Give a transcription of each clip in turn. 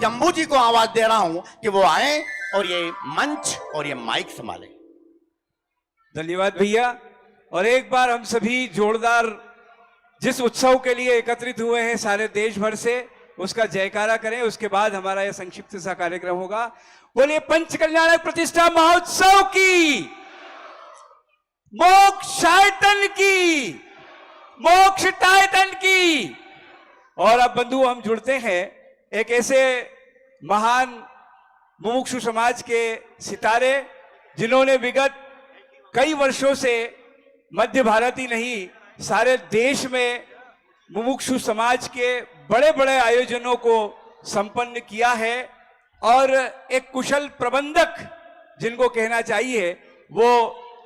जम्बू जी को आवाज दे रहा हूं कि वो आए और ये मंच और ये माइक संभाले। धन्यवाद भैया। और एक बार हम सभी जोरदार जिस उत्सव के लिए एकत्रित हुए हैं सारे देश भर से, उसका जयकारा करें। उसके बाद हमारा यह संक्षिप्त सा कार्यक्रम होगा। बोलिए पंच कल्याणक प्रतिष्ठा महोत्सव की, मोक्षायतन की, मोक्षटायतन की। और अब बंधु हम जुड़ते हैं एक ऐसे महान मुमुक्षु समाज के सितारे जिन्होंने विगत कई वर्षों से मध्य भारत ही नहीं सारे देश में मुमुक्षु समाज के बड़े बड़े आयोजनों को संपन्न किया है। और एक कुशल प्रबंधक जिनको कहना चाहिए, वो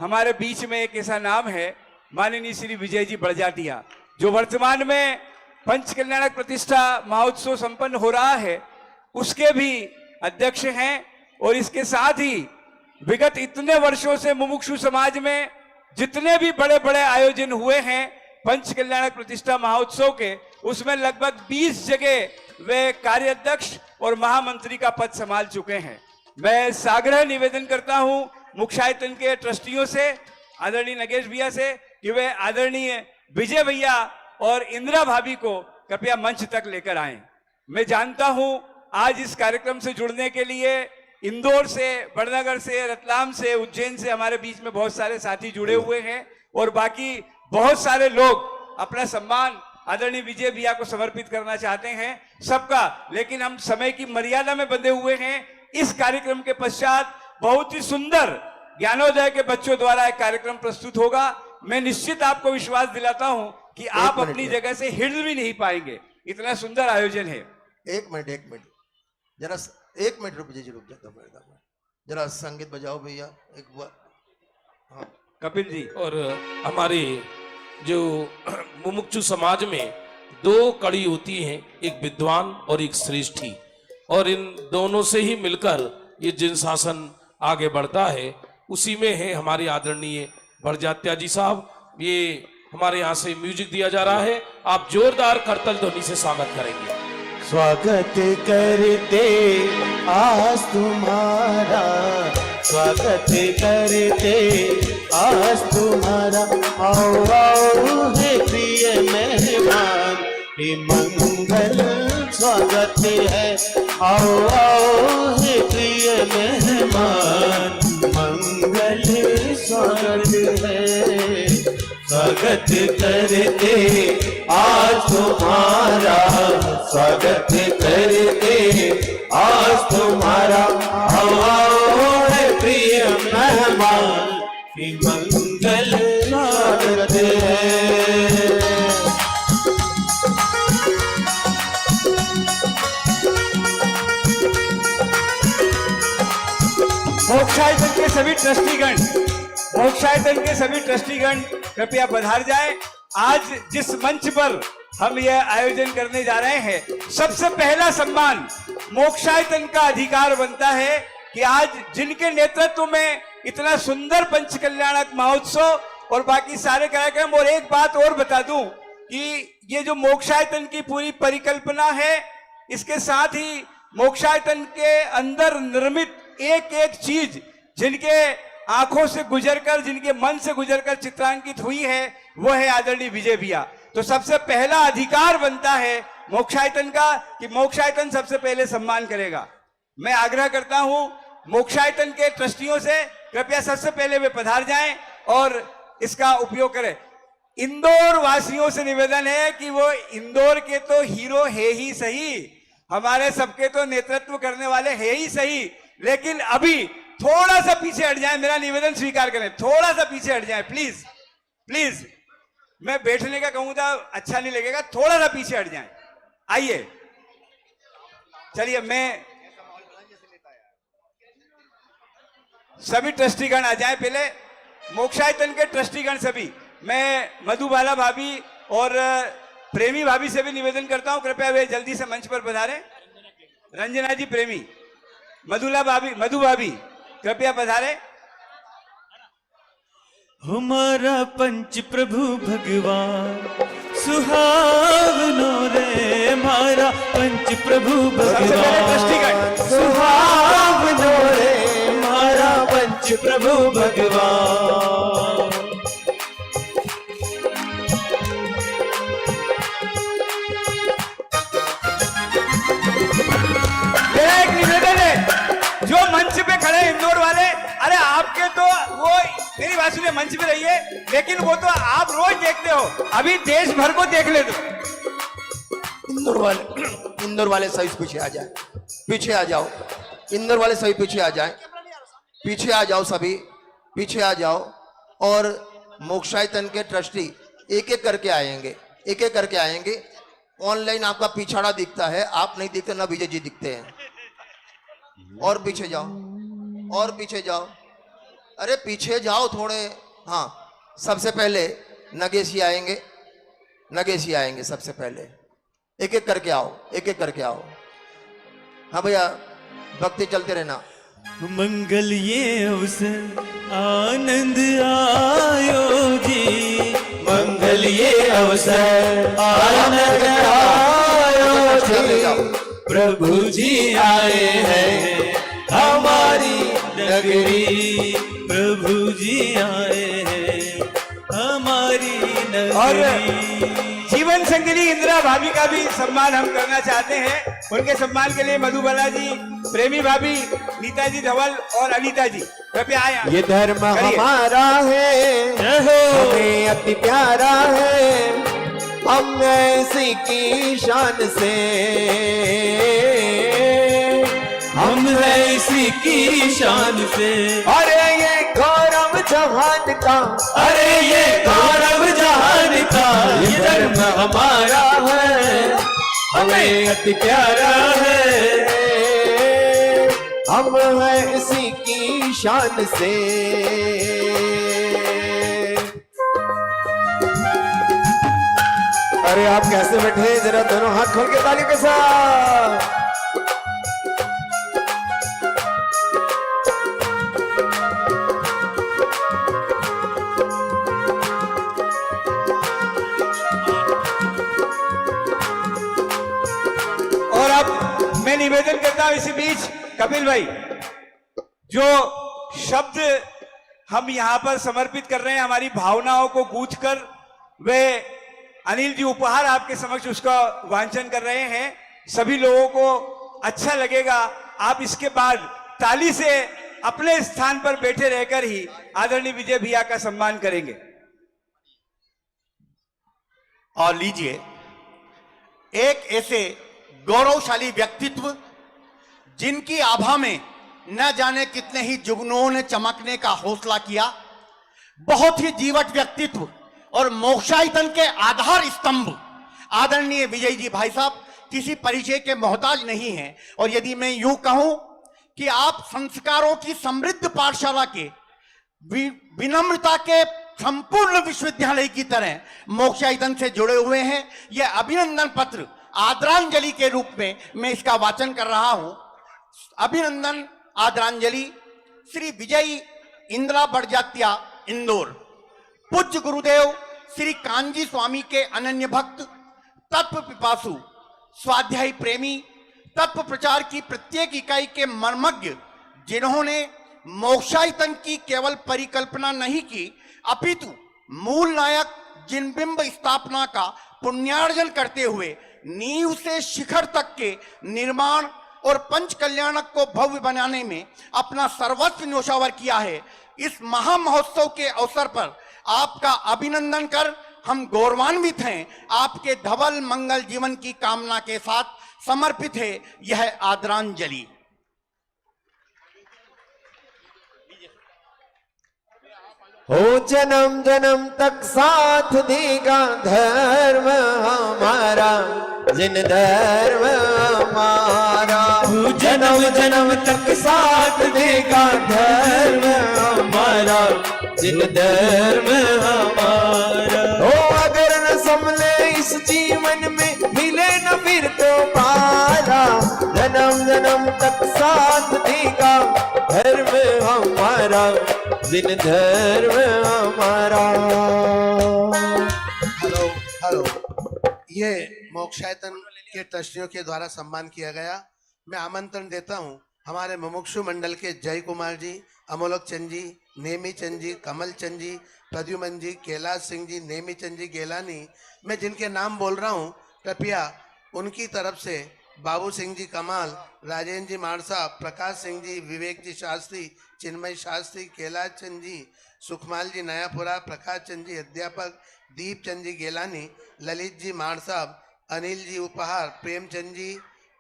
हमारे बीच में एक ऐसा नाम है माननीय श्री विजय जी बड़जाटिया, जो वर्तमान में पंच कल्याणक प्रतिष्ठा महोत्सव संपन्न हो रहा है उसके भी अध्यक्ष हैं। और इसके साथ ही विगत इतने वर्षों से मुमुक्षु समाज में जितने भी बड़े बड़े आयोजन हुए हैं पंच कल्याणक प्रतिष्ठा महोत्सव के, उसमें लगभग 20 जगह वे कार्याध्यक्ष और महामंत्री का पद संभाल चुके हैं। मैं साग्रह निवेदन करता हूं मुक्षायतन के ट्रस्टियों से, आदरणीय नगेश भैया से, कि वे आदरणीय विजय भैया और इंदिरा भाभी को कृपया मंच तक लेकर आएं। मैं जानता हूं आज इस कार्यक्रम से जुड़ने के लिए इंदौर से, बड़नगर से, रतलाम से, उज्जैन से हमारे बीच में बहुत सारे साथी जुड़े हुए हैं और बाकी बहुत सारे लोग अपना सम्मान आदरणीय विजय भैया को समर्पित करना चाहते हैं सबका, लेकिन हम समय की मर्यादा में बंधे हुए हैं। इस कार्यक्रम के पश्चात बहुत ही सुंदर ज्ञानोदय के बच्चों द्वारा एक कार्यक्रम प्रस्तुत होगा। मैं निश्चित आपको विश्वास दिलाता हूं कि आप अपनी जगह से हिल भी नहीं पाएंगे, इतना सुंदर आयोजन है। एक मिनट जरा 1 मिनट रुक जाता हूँ, जरा संगीत बजाओ भैया एक बार। हाँ कपिल जी। और हमारे जो मुमुक्षु समाज में 2 कड़ी होती हैं, एक विद्वान और एक श्रेष्ठी, और इन दोनों से ही मिलकर ये जिन शासन आगे बढ़ता है उसी में है हमारे आदरणीय बड़जात्या जी साहब। ये हमारे यहाँ से म्यूजिक दिया जा रहा है, आप जोरदार करतल ध्वनि से स्वागत करेंगे। स्वागत करते आज तुम्हारा, स्वागत करते आज तुम्हारा, आओ आओ है प्रिय मेहमान, ये मंगल स्वागत है, आओ आओ है प्रिय मेहमान, मंगल स्वागत है। स्वागत करते आज तुम्हारा, स्वागत करते आज तुम्हारा, आओ है प्रिय मेहमान, कि मंगल स्वागत है। मोक्षायतन के सभी ट्रस्टीगण, मोक्षायतन के सभी ट्रस्टीगण कृपया पधार जाएं। आज जिस मंच पर हम यह आयोजन करने जा रहे हैं, सबसे पहला सम्मान मोक्षायतन का अधिकार बनता है कि आज जिनके नेतृत्व में इतना सुंदर पंच कल्याणक महोत्सव और बाकी सारे कार्यक्रम। और एक बात और बता दूं कि ये जो मोक्षायतन की पूरी परिकल्पना है, इसके साथ ही मोक्षायतन के अंदर निर्मित एक एक चीज जिनके आंखों से गुजरकर, जिनके मन से गुजरकर चित्रांकित हुई है, वो है आदरणीय विजय भैया। तो सबसे पहला अधिकार बनता है मोक्षायतन का कि मोक्षायतन सबसे पहले सम्मान करेगा। मैं आग्रह करता हूं मोक्षायतन के ट्रस्टियों से, कृपया सबसे पहले वे पधार जाएं और इसका उपयोग करें। इंदौर वासियों से निवेदन है कि वो इंदौर के तो हीरो है ही सही, हमारे सबके तो नेतृत्व करने वाले है ही सही, लेकिन अभी थोड़ा सा पीछे हट जाए, मेरा निवेदन स्वीकार करें, थोड़ा सा पीछे हट जाए प्लीज प्लीज। मैं बैठने का कहूंगा अच्छा नहीं लगेगा, थोड़ा सा पीछे हट जाए। आइए चलिए, मैं सभी ट्रस्टीगण आ जाएं, पहले मोक्षायतन के ट्रस्टीगण सभी। मैं मधुबाला भाभी और प्रेमी भाभी से भी निवेदन करता हूं, कृपया वे जल्दी से मंच पर पधारें। रंजना जी प्रेमी, मधु भाभी कृपया पधारें। हमारा पंच प्रभु भगवान सुहावनो रे, हमारा पंच प्रभु सबसे पहले ट्रस्टीगण। भगवान सुहावनो रे हमारा पंच प्रभु भगवान। मेरा एक निवेदन है, जो मंच पे खड़े हैं इंदौर वाले, अरे आपके तो वो मेरी बात सुनिए, मंच पे रहिए, लेकिन वो तो आप रोज देखते हो, अभी देश भर को देख ले दो। इंदौर वाले सभी पीछे आ जाए, पीछे आ जाओ। इंदौर वाले सभी पीछे आ जाए, पीछे आ जाओ, सभी पीछे आ जाओ। और मोक्षायतन के ट्रस्टी एक एक करके आएंगे, एक एक करके आएंगे। ऑनलाइन आपका पिछाड़ा दिखता है, आप नहीं दिखते, ना विजय जी दिखते हैं। और पीछे जाओ, और पीछे जाओ, अरे पीछे जाओ थोड़े। हाँ, सबसे पहले नगेशी आएंगे, नगेशी आएंगे सबसे पहले। एक एक करके आओ, एक एक करके आओ। हाँ भैया, भक्ति चलते रहना। मंगल ये अवसर आनंद आयो जी, मंगल ये अवसर आनंद आयो जी। प्रभु जी आए हैं हमारी नगरी, प्रभु जी आए हैं हमारी और नगरी। जीवन संगिनी इंदिरा भाभी का भी सम्मान हम करना चाहते हैं। उनके सम्मान के लिए मधुबाला जी, प्रेमी भाभी, नीता जी धवल और अनीता जी कृपया आए। ये धर्म करिए। हमारा है, हमें अति प्यारा है, हम ऐसी की शान से, हम है इसी की शान से। अरे ये गौरव जहान का, अरे ये गौरव जहान का, ये धर्म हमारा है, हमें अति प्यारा है, हम है इसी की शान से। अरे आप कैसे बैठे, जरा दोनों हाथ खोल के ताली के साथ। और अब मैं निवेदन करता हूं इसी बीच, कपिल भाई, जो शब्द हम यहां पर समर्पित कर रहे हैं, हमारी भावनाओं को गूंथकर वे अनिल जी उपहार आपके समक्ष उसका वांचन कर रहे हैं, सभी लोगों को अच्छा लगेगा। आप इसके बाद ताली से अपने स्थान पर बैठे रहकर ही आदरणीय विजय भैया का सम्मान करेंगे। और लीजिए, एक ऐसे गौरवशाली व्यक्तित्व जिनकी आभा में न जाने कितने ही जुगनों ने चमकने का हौसला किया, बहुत ही जीवट व्यक्तित्व और मोक्षायतन के आधार स्तंभ आदरणीय विजय जी भाई साहब किसी परिचय के मोहताज नहीं हैं। और यदि मैं यूं कहूं कि आप संस्कारों की समृद्ध पाठशाला के विनम्रता के संपूर्ण विश्वविद्यालय की तरह मोक्षायतन से जुड़े हुए हैं, यह अभिनंदन पत्र आदरांजलि के रूप में मैं इसका वाचन कर रहा हूं। अभिनंदन आदरांजलि श्री विजय इंदिरा बड़जात्या, इंदौर। पूज्य गुरुदेव श्री कांजी स्वामी के अनन्य भक्त, तत्व पिपासु, स्वाध्यायी प्रेमी, तत्व प्रचार की प्रत्येक इकाई के मर्मज्ञ, जिन्होंने मोक्षायतन की केवल परिकल्पना नहीं की अपितु मूल नायक जिनबिंब स्थापना का पुण्यार्जन करते हुए नींव से शिखर तक के निर्माण और पंच कल्याणक को भव्य बनाने में अपना सर्वस्व न्योछावर किया है। इस महामहोत्सव के अवसर पर आपका अभिनंदन कर हम गौरवान्वित हैं। आपके धवल मंगल जीवन की कामना के साथ समर्पित है यह आदरांजलि। हो जन्म जन्म तक साथ देगा धर्म हमारा, जिन धर्म हमारा। हो जन्म जन्म तक साथ देगा धर्म हमारा, जिन धर्म हमारा। हो अगर न संभले इस जीवन में मिले न फिर तो पारा, जन्म जन्म तक साथ देगा धर्म हमारा, जिन धर्म हमारा। हेलो हेलो, ये मोक्षायतन के ट्रस्टियों के द्वारा सम्मान किया गया। मैं आमंत्रण देता हूं हमारे मुमुक्षु मंडल के जय कुमार जी, अमोलक चंद जी, नेमी चंद जी, कमल चंद जी, प्रद्युमन जी, कैलाश सिंह जी, नेमी चंद जी गेलानी, मैं जिनके नाम बोल रहा हूं कृपया उनकी तरफ से बाबू सिंह जी कमाल, राजेंद्र जी मारसा, प्रकाश सिंह जी, विवेक जी शास्त्री, चिन्मय शास्त्री, कैलाश चंद जी, सुखमाल जी नयापुरा, प्रकाश चंद जी अध्यापक, दीप चंद जी गेलानी, ललित जी मारसा, अनिल जी उपहार, प्रेमचंद जी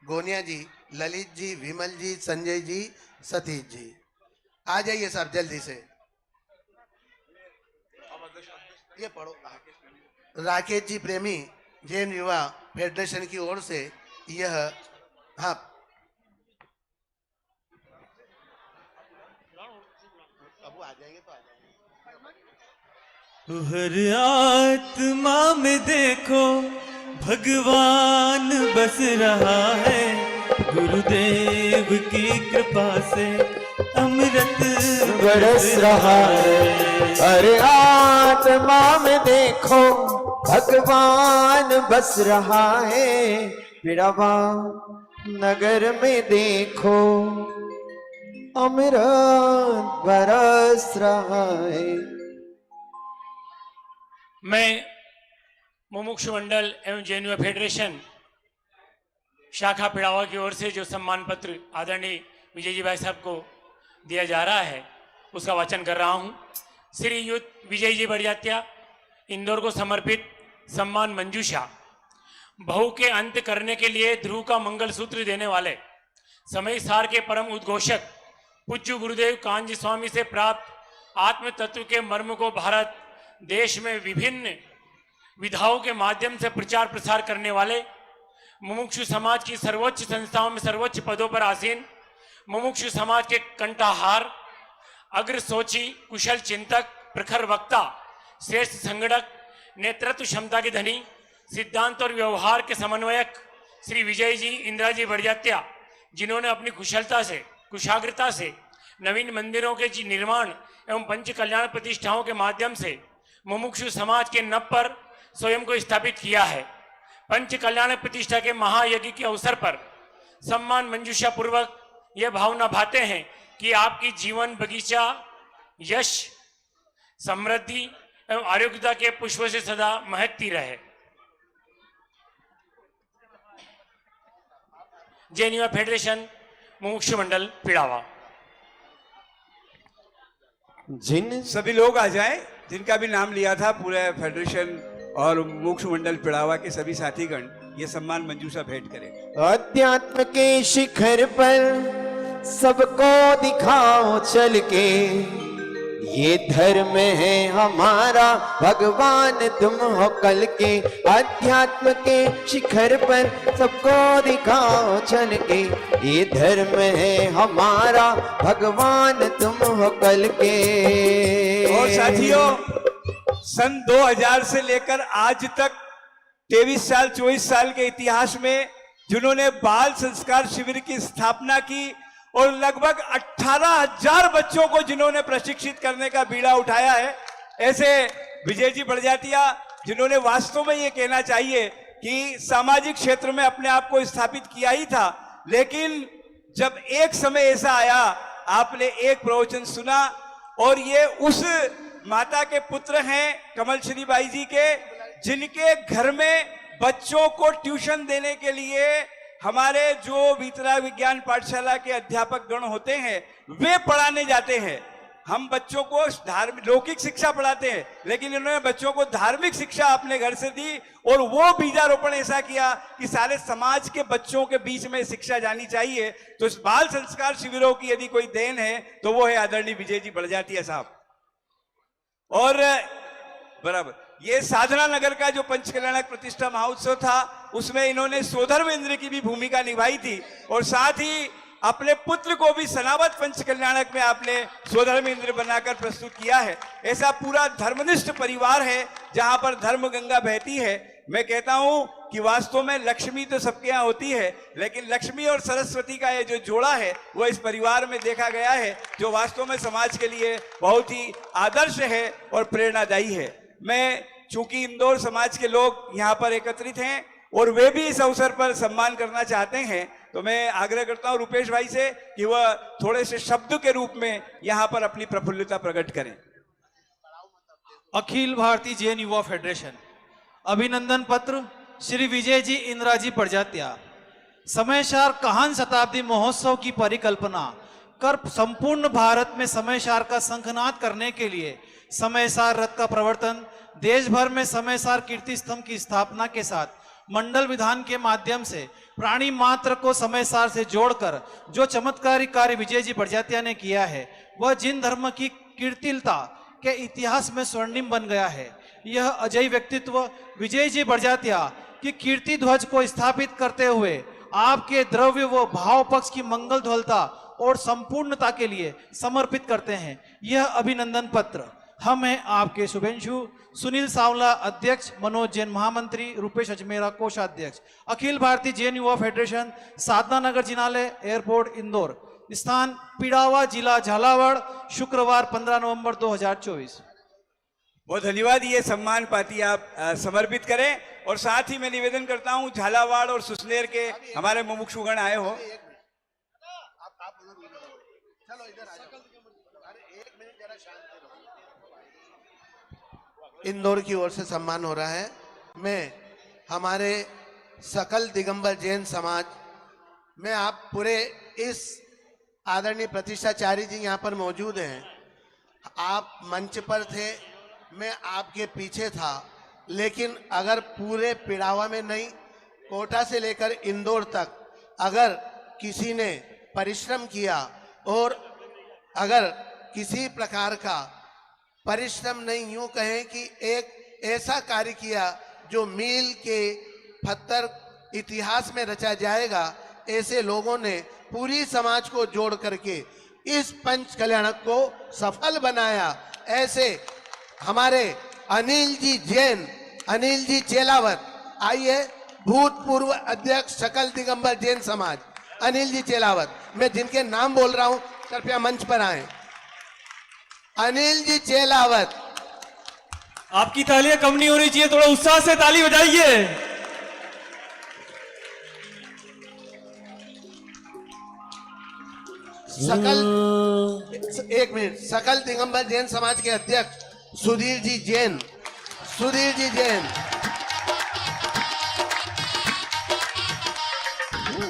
गोनिया जी, ललित जी, विमल जी, संजय जी, सतीश जी। आ जाइए साहब जल्दी से। ये पढ़ो। राकेश जी प्रेमी जैन युवा फेडरेशन की ओर से यह, हाँ अब आ जाएंगे तो आ जाएंगे। हर आत्मा में देखो भगवान बस रहा है, गुरुदेव की कृपा से अमृत बरस रहा है। हर आत्मा में देखो भगवान बस रहा है, पिड़ावा नगर में देखो अमृत बरस रहा है। मैं मुमुक्षु मंडल एवं जैन फेडरेशन शाखा पिड़ावा की ओर से जो सम्मान पत्र आदरणीय विजय जी भाई साहब को दिया जा रहा है उसका वाचन कर रहा हूं। श्री युद्ध विजय जी बढ़ियात्या इंदौर को समर्पित सम्मान मंजूषा। बहू के अंत करने के लिए ध्रुव का मंगलसूत्र देने वाले समय सार के परम उद्घोषक पूज्य गुरुदेव कांजी स्वामी से प्राप्त आत्म तत्व के मर्म को भारत देश में विभिन्न विधाओं के माध्यम से प्रचार प्रसार करने वाले मुमुक्षु समाज की सर्वोच्च संस्थाओं में सर्वोच्च पदों पर आसीन मुमुक्षु समाज के कंठाहार, अग्रसोची, कुशल चिंतक, प्रखर वक्ता, श्रेष्ठ संगठक, नेतृत्व क्षमता के धनी, सिद्धांत और व्यवहार के समन्वयक श्री विजय जी इंदिरा जी बढ़ियात्या, जिन्होंने अपनी कुशलता से, कुशाग्रता से नवीन मंदिरों के निर्माण एवं पंच कल्याण प्रतिष्ठाओं के माध्यम से मुमुक्षु समाज के नभ पर स्वयं को स्थापित किया है। पंच कल्याण प्रतिष्ठा के महायज्ञ के अवसर पर सम्मान मंजूषा पूर्वक यह भावना भाते हैं कि आपकी जीवन बगीचा यश, समृद्धि एवं आरोग्यता के पुष्पों से सदा महकती रहे। जैन युवा फेडरेशन मुमुक्षु मंडल पिड़ावा। जिन सभी लोग आ जाएं जिनका भी नाम लिया था, पूरे फेडरेशन और मोक्ष मंडल पिड़ावा के सभी साथीगण ये सम्मान मंजूषा भेंट करें। अध्यात्म के शिखर पर सबको दिखाओ चल के, ये धर्म है हमारा भगवान तुम हो कल के। अध्यात्म के शिखर पर सबको दिखाओ चल के, ये धर्म है हमारा भगवान तुम हो कल के। और साथियों, सन 2000 से लेकर आज तक 23 साल 24 साल के इतिहास में जिन्होंने बाल संस्कार शिविर की स्थापना की और लगभग 18,000 बच्चों को जिन्होंने प्रशिक्षित करने का बीड़ा उठाया है, ऐसे विजय जी बढ़ियातिया जिन्होंने वास्तव में ये कहना चाहिए कि सामाजिक क्षेत्र में अपने आप को स्थापित किया ही था, लेकिन जब एक समय ऐसा आया, आपने एक प्रवचन सुना और ये उस माता के पुत्र हैं कमल श्री बाई जी के, जिनके घर में बच्चों को ट्यूशन देने के लिए हमारे जो वीतरा विज्ञान पाठशाला के अध्यापक गण होते हैं वे पढ़ाने जाते हैं। हम बच्चों को धार्मिक लौकिक शिक्षा पढ़ाते हैं, लेकिन इन्होंने बच्चों को धार्मिक शिक्षा अपने घर से दी और वो बीजारोपण ऐसा किया कि सारे समाज के बच्चों के बीच में शिक्षा जानी चाहिए। तो इस बाल संस्कार शिविरों की यदि कोई देन है तो वो है आदरणीय विजय जी बढ़ियातिया साहब। और बराबर ये साधना नगर का जो पंचकल्याणक प्रतिष्ठा महोत्सव था उसमें इन्होंने सोधर्म इंद्र की भी भूमिका निभाई थी और साथ ही अपने पुत्र को भी सनावत पंचकल्याणक में आपने सोधर्म इंद्र बनाकर प्रस्तुत किया है। ऐसा पूरा धर्मनिष्ठ परिवार है जहां पर धर्म गंगा बहती है। मैं कहता हूं कि वास्तव में लक्ष्मी तो सबके यहाँ होती है, लेकिन लक्ष्मी और सरस्वती का ये जो जोड़ा है वो इस परिवार में देखा गया है, जो वास्तव में समाज के लिए बहुत ही आदर्श है और प्रेरणादायी है। मैं चूंकि इंदौर समाज के लोग यहाँ पर एकत्रित हैं और वे भी इस अवसर पर सम्मान करना चाहते हैं, तो मैं आग्रह करता हूं रुपेश भाई से कि वह थोड़े से शब्द के रूप में यहाँ पर अपनी प्रफुल्लता प्रकट करें। अखिल भारतीय जैन युवा फेडरेशन अभिनंदन पत्र श्री विजय जी इंदिराजी प्रजात्या समयसार कहान शताब्दी महोत्सव की परिकल्पना कर संपूर्ण भारत में समयसार का शंखनाद करने के लिए समयसार रथ का प्रवर्तन, देश भर में समयसार कीर्ति स्तंभ की स्थापना के साथ मंडल विधान के माध्यम से प्राणी मात्र को समयसार से जोड़कर जो चमत्कारी कार्य विजय जी प्रजात्या ने किया है, वह जिन धर्म की कीर्तिलता के इतिहास में स्वर्णिम बन गया है। यह अजय व्यक्तित्व विजय जी प्रजात्या की कीर्ति ध्वज को स्थापित करते हुए आपके द्रव्य व भाव पक्ष की मंगल ध्वलता और संपूर्णता के लिए समर्पित करते हैं। यह अभिनंदन पत्र हम हैं आपके शुभेंशु सुनील सावला अध्यक्ष, मनोज जैन महामंत्री, रुपेश अजमेरा कोषाध्यक्ष, अखिल भारतीय जैन युवा फेडरेशन, साधना नगर जिनालय एयरपोर्ट इंदौर, स्थान पिड़ावा, जिला झालावाड़, शुक्रवार 15 नवंबर 2024। बहुत धन्यवाद। ये सम्मान पाती आप समर्पित करें और साथ ही मैं निवेदन करता हूं झालावाड़ और सुसनेर के हमारे मुमुक्षुगण आए हो। इंदौर की ओर से सम्मान हो रहा है। मैं हमारे सकल दिगंबर जैन समाज में आप पूरे इस आदरणीय प्रतिष्ठाचार्य जी यहाँ पर मौजूद हैं। आप मंच पर थे, मैं आपके पीछे था, लेकिन अगर पूरे पिड़ावा में नहीं, कोटा से लेकर इंदौर तक अगर किसी ने परिश्रम किया और अगर किसी प्रकार का परिश्रम नहीं, यूं कहें कि एक ऐसा कार्य किया जो मील के पत्थर इतिहास में रचा जाएगा, ऐसे लोगों ने पूरी समाज को जोड़ करके इस पंच कल्याणक को सफल बनाया। ऐसे हमारे अनिल जी जैन, अनिल जी चेलावत, आइए, भूतपूर्व अध्यक्ष सकल दिगंबर जैन समाज अनिल जी चेलावत, मैं जिनके नाम बोल रहा हूं कृपया मंच पर आए। अनिल जी चेलावत, आपकी तालियां कम नहीं होनी चाहिए, थोड़ा उत्साह से ताली बजाइए। सकल, एक मिनट, सकल दिगंबर जैन समाज के अध्यक्ष सुधीर जी जैन, सुधीर जी जैन,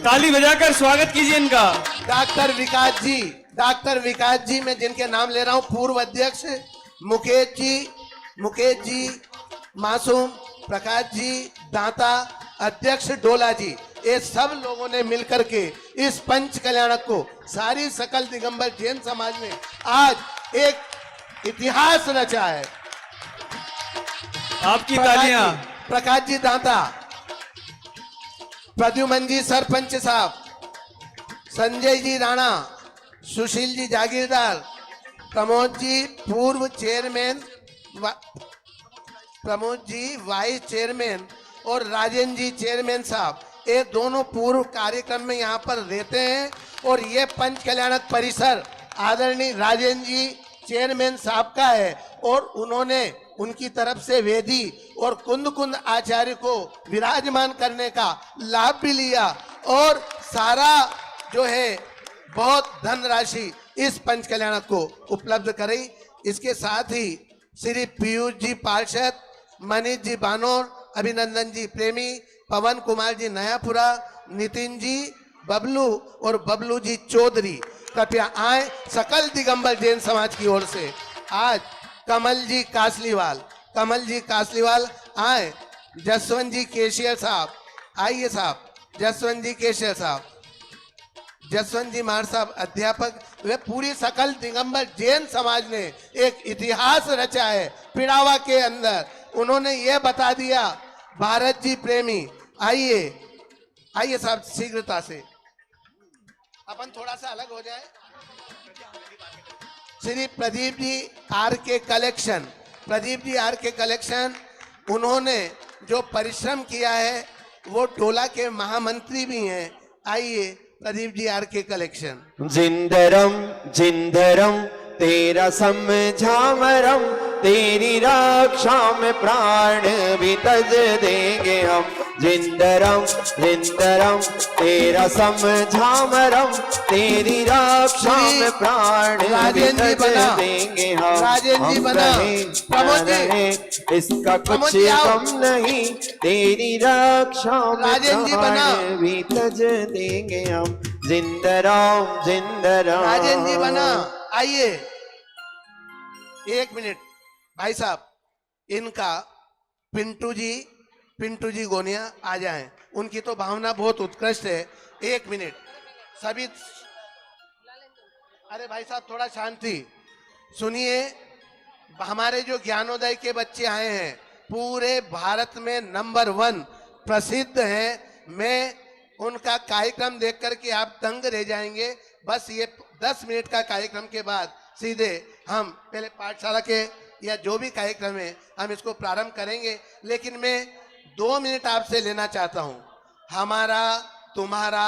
ताली बजाकर स्वागत कीजिए इनका। डॉक्टर विकास जी मैं जिनके नाम ले रहा हूं, पूर्व अध्यक्ष मुकेश जी, मासूम, प्रकाश जी, दाता, अध्यक्ष डोला जी, ये सब लोगों ने मिलकर के इस पंच कल्याणक को सारी सकल दिगंबर जैन समाज ने आज एक इतिहास रचा है। आपकी तालियां। प्रकाश जी दाता, प्रद्युमन जी सरपंच साहब, संजय जी राणा, सुशील जी जागीरदार, प्रमोद जी पूर्व chairman, Pramod ji vice chairman और राजेंद्र जी चेयरमैन साहब, ये दोनों पूर्व कार्यक्रम में यहाँ पर रहते हैं। और ये पंच कल्याणक परिसर आदरणीय राजेंद्र जी चेयरमैन साहब का है और उन्होंने उनकी तरफ से वेदी और कुंद आचार्य को विराजमान करने का लाभ भी लिया और सारा जो है बहुत धनराशि इस पंच कल्याणक को उपलब्ध कराई। इसके साथ ही श्री पीयूष जी पार्षद, मनीष जी बानोर, अभिनंदन जी प्रेमी, पवन कुमार जी नयापुरा, नितिन जी बबलू और बबलू जी चौधरी कृपया आए। सकल दिगंबर जैन समाज की ओर से आज कमल जी कासलीवाल आए। जसवंत जी केशियर साहब आइए साहब, जसवंत जी केशियर साहब, जसवंत जी मार साहब अध्यापक, वे पूरी सकल दिगंबर जैन समाज ने एक इतिहास रचा है पिड़ावा के अंदर। उन्होंने ये बता दिया। भारत जी प्रेमी आइए साहब, शीघ्रता से अपन थोड़ा सा अलग हो जाए। श्री प्रदीप जी आर के कलेक्शन, उन्होंने जो परिश्रम किया है वो टोला के महामंत्री भी हैं। आइए प्रदीप जी आर के कलेक्शन। जिंदरम तेरा समझामरम तेरी रक्षा में प्राण भी तज देंगे हम। जिंदरम जिंदरम तेरा समझामरम, तेरी रक्षा में प्राण भी राजेंद्र जी तज बना। देंगे हम। राजेंद्र जी हम बना। रहें प्रमोद जी। रहें, इसका प्रमोद कुछ जी आओ। गम नहीं, तेरी रक्षा में राजेंद्र जी बना। प्राण भी तज देंगे हम। जिंदराम जिंदराम। राजेंद्र जी बना, आइए 1 मिनट भाई साहब, इनका पिंटू जी गोनिया आ जाएं, उनकी तो भावना बहुत उत्कृष्ट है। 1 मिनट सभी, अरे भाई साहब थोड़ा शांति सुनिए। हमारे जो ज्ञानोदय के बच्चे आए हैं पूरे भारत में नंबर 1 प्रसिद्ध हैं। मैं उनका कार्यक्रम देख करके आप दंग रह जाएंगे। बस ये 10 मिनट का कार्यक्रम के बाद सीधे हम पहले पाठशाला के या जो भी कार्यक्रम है हम इसको प्रारंभ करेंगे, लेकिन मैं 2 मिनट आपसे लेना चाहता हूं। हमारा तुम्हारा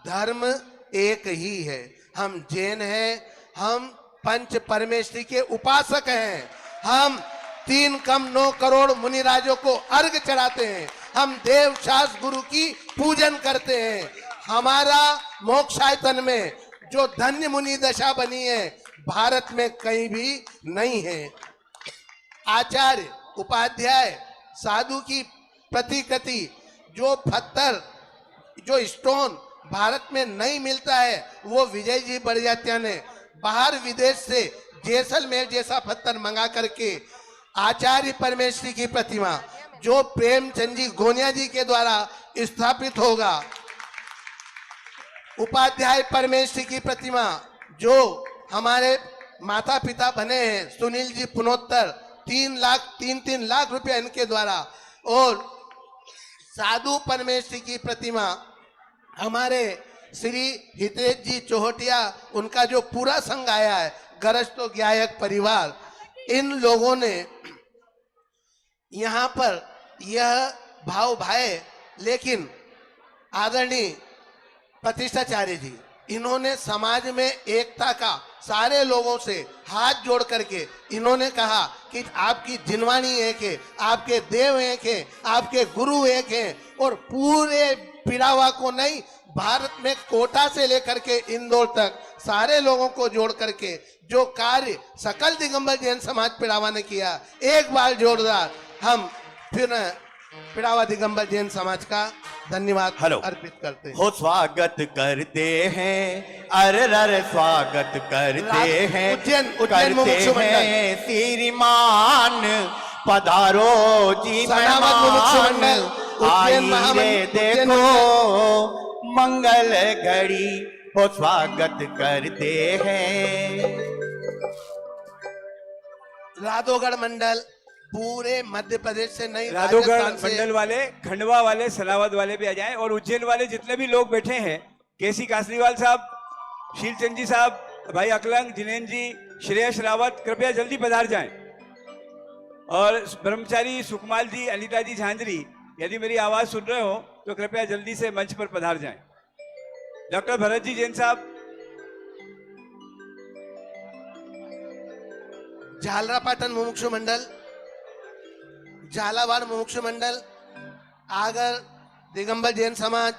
धर्म एक ही है, हम जैन हैं, हम पंच परमेश्वरी के उपासक हैं, हम 3 कम 9 करोड़ मुनिराजों को अर्घ चढ़ाते हैं, हम देव शास्त्र गुरु की पूजन करते हैं। हमारा मोक्षायतन में जो धन्य मुनि दशा बनी है भारत में कहीं भी नहीं है। आचार्य उपाध्याय साधु की प्रतिकृति, जो पत्थर जो स्टोन भारत में नहीं मिलता है वो विजय जी बड़जात्या ने बाहर विदेश से जैसलमेर जैसा पत्थर मंगा करके आचार्य परमेश्वरी की प्रतिमा जो प्रेमचंद जी गोनिया जी के द्वारा स्थापित होगा, उपाध्याय परमेश्वरी की प्रतिमा जो हमारे माता पिता बने हैं सुनील जी पुनोत्तर 3 लाख रुपया इनके द्वारा, और साधु परमेश्वरी की प्रतिमा हमारे श्री हितेश जी चौहटिया, उनका जो पूरा संघ आया है गरजतो गायक परिवार, इन लोगों ने यहाँ पर यह भाव भाए। लेकिन आदरणीय प्रतिष्ठाचार्य जी, इन्होंने समाज में एकता का सारे लोगों से हाथ जोड़ करके इन्होंने कहा कि आपकी जिनवानी एक है, आपके देव एक है, आपके गुरु एक है, और पूरे पिड़ावा को नहीं भारत में कोटा से लेकर के इंदौर तक सारे लोगों को जोड़ करके जो कार्य सकल दिगंबर जैन समाज पिड़ावा ने किया, एक बार जोरदार हम फिर पिड़ावा दिगंबर जैन समाज का धन्यवाद अर्पित करते हैं। हो स्वागत करते हैं, अरे स्वागत करते हैं, उज्जैन मुमुक्षु मंडल। हैं श्रीमान पधारो जी सनावद मुमुक्षु मंडल, उज्जैन आइए देखो मंगल घड़ी, हो स्वागत करते हैं। राधोगढ़ मंडल पूरे मध्य प्रदेश से नहीं, राधोगढ़ राजस्थान से मंडल वाले, खंडवा वाले, सनावद वाले भी आ जाएं, और उज्जैन वाले जितने भी लोग बैठे हैं, केसी कासरीवाल साहब, शीलचंद जी साहब, भाई अकलंग, जिनेन जी, श्रेयस रावत, कृपया जल्दी पधार जाएं। और ब्रह्मचारी सुकमाल जी, अनिता जी झांझरी, यदि मेरी आवाज सुन रहे हो तो कृपया जल्दी से मंच पर पधार जाएं। डॉक्टर भरत जी जैन साहब, झालरापाटन मुमुक्षु मंडल, झालावाड़ मुमुक्षु मंडल, आगर दिगंबर जैन समाज,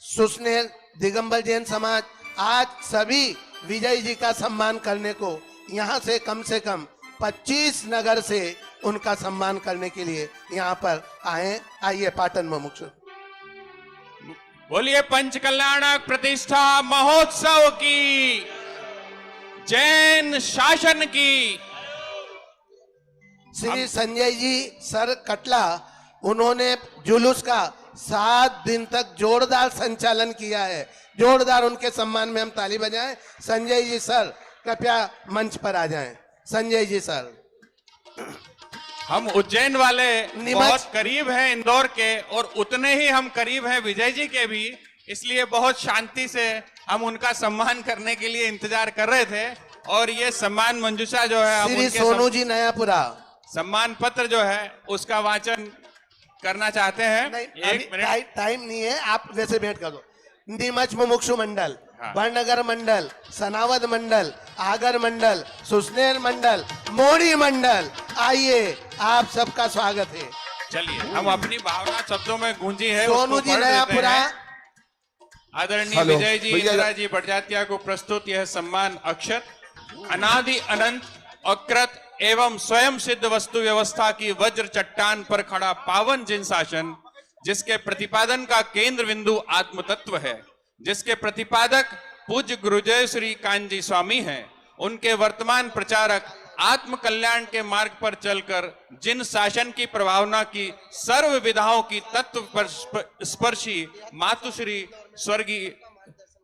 सुसनेर दिगंबर जैन समाज, आज सभी विजय जी का सम्मान करने को यहाँ से कम 25 नगर से उनका सम्मान करने के लिए यहाँ पर आए। आइए पाटन मुमुक्षु। बोलिए पंच कल्याणक प्रतिष्ठा महोत्सव की, जैन शासन की। श्री संजय जी सर कटला, उन्होंने जुलूस का 7 दिन तक जोरदार संचालन किया है। जोरदार उनके सम्मान में हम ताली बजाएं। संजय जी सर कृपया मंच पर आ जाएं। संजय जी सर। हम उज्जैन वाले नीमच। बहुत करीब हैं इंदौर के, और उतने ही हम करीब हैं विजय जी के भी, इसलिए बहुत शांति से हम उनका सम्मान करने के लिए इंतजार कर रहे थे। और ये सम्मान मंजूषा जो है, हम श्री उनके सोनू जी नयापुरा। सम्मान पत्र जो है उसका वाचन करना चाहते हैं। नहीं, एक मिनट, टाइम नहीं है, आप वैसे भेंट कर दो। नीमच मुमुक्षु मंडल, हाँ। बड़नगर मंडल, सनावद मंडल, आगर मंडल, सुसनेर मंडल, मोड़ी मंडल, आइए, आप सबका स्वागत है। चलिए हम अपनी भावना शब्दों में गूंजी है सोनू उसको जी पढ़ नया देते पुरा हैं। आदरणीय हेलो, विजय जी भैया। इंदिरा जी बड़जात्या को प्रस्तुत यह सम्मान अक्षत अनादि अनंत अकृत एवं स्वयं सिद्ध वस्तु व्यवस्था की वज्र चट्टान पर खड़ा पावन जिन शासन, जिसके प्रतिपादन का केंद्र बिंदु आत्म तत्व है, जिसके प्रतिपादक पूज्य गुरुजय श्री कांजी स्वामी हैं, उनके वर्तमान प्रचारक आत्म कल्याण के मार्ग पर चलकर जिन शासन की प्रभावना की सर्व विधाओं की तत्व पर स्पर्शी मातुश्री स्वर्गीय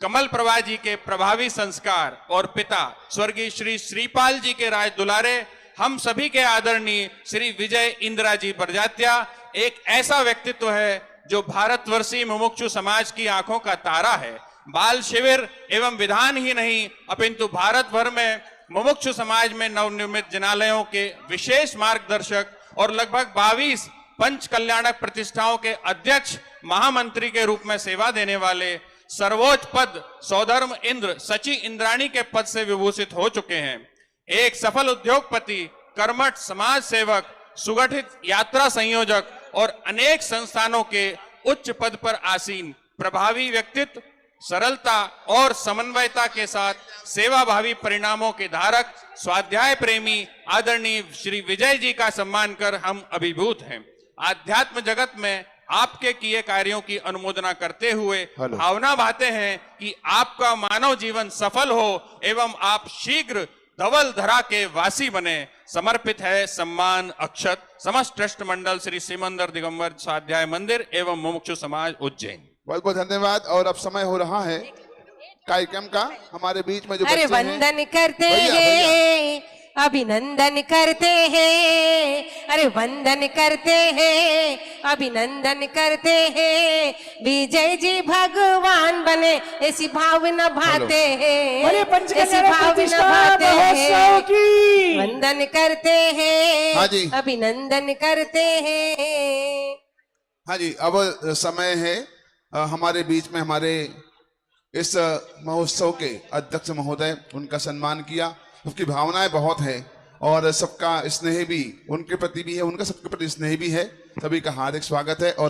कमल प्रभा जी के प्रभावी संस्कार और पिता स्वर्गीय श्री श्रीपाल जी के राज दुलारे हम सभी के आदरणीय श्री विजय इंदिरा जी बड़जात्या एक ऐसा व्यक्तित्व है जो भारतवर्षीय मुमुक्षु समाज की आंखों का तारा है। बाल शिविर एवं विधान ही नहीं अपिंतु भारत भर में मुमुक्षु समाज में नवनिर्मित जिनालयों के विशेष मार्गदर्शक और लगभग 22 पंच कल्याणक प्रतिष्ठाओं के अध्यक्ष महामंत्री के रूप में सेवा देने वाले सर्वोच्च पद सौधर्म इंद्र सची इंद्राणी के पद से विभूषित हो चुके हैं। एक सफल उद्योगपति, कर्मठ समाज सेवक, सुगठित यात्रा संयोजक और अनेक संस्थानों के उच्च पद पर आसीन प्रभावी व्यक्तित्व, सरलता और समन्वयता के साथ सेवाभावी परिणामों के धारक, स्वाध्याय प्रेमी आदरणीय श्री विजय जी का सम्मान कर हम अभिभूत हैं। आध्यात्म जगत में आपके किए कार्यों की अनुमोदना करते हुए भावना भाते हैं कि आपका मानव जीवन सफल हो एवं आप शीघ्र धवल धरा के वासी बने। समर्पित है सम्मान अक्षत समस्त ट्रस्ट मंडल श्री सिमंदर दिगंबर स्वाध्याय मंदिर एवं मुमुक्षु समाज उज्जैन। बहुत बहुत धन्यवाद। और अब समय हो रहा है कार्यक्रम का। हमारे बीच में जो अरे बच्चे हैं, वंदन करते भैया, हैं, अभिनंदन करते हैं, अरे वंदन करते हैं, अभिनंदन करते हैं, विजय जी भगवान बने ऐसी भावना भाते हैं, ऐसी भावना भाते हैं, वंदन करते हाँ जी। हैं, अभिनंदन करते हैं। हाँ जी, अब समय है हमारे बीच में हमारे इस महोत्सव के अध्यक्ष महोदय, उनका सम्मान किया। उसकी भावनाएं बहुत है और सबका स्नेह भी उनके प्रति भी है, उनका सबके प्रति स्नेह भी है। सभी का हार्दिक स्वागत है। और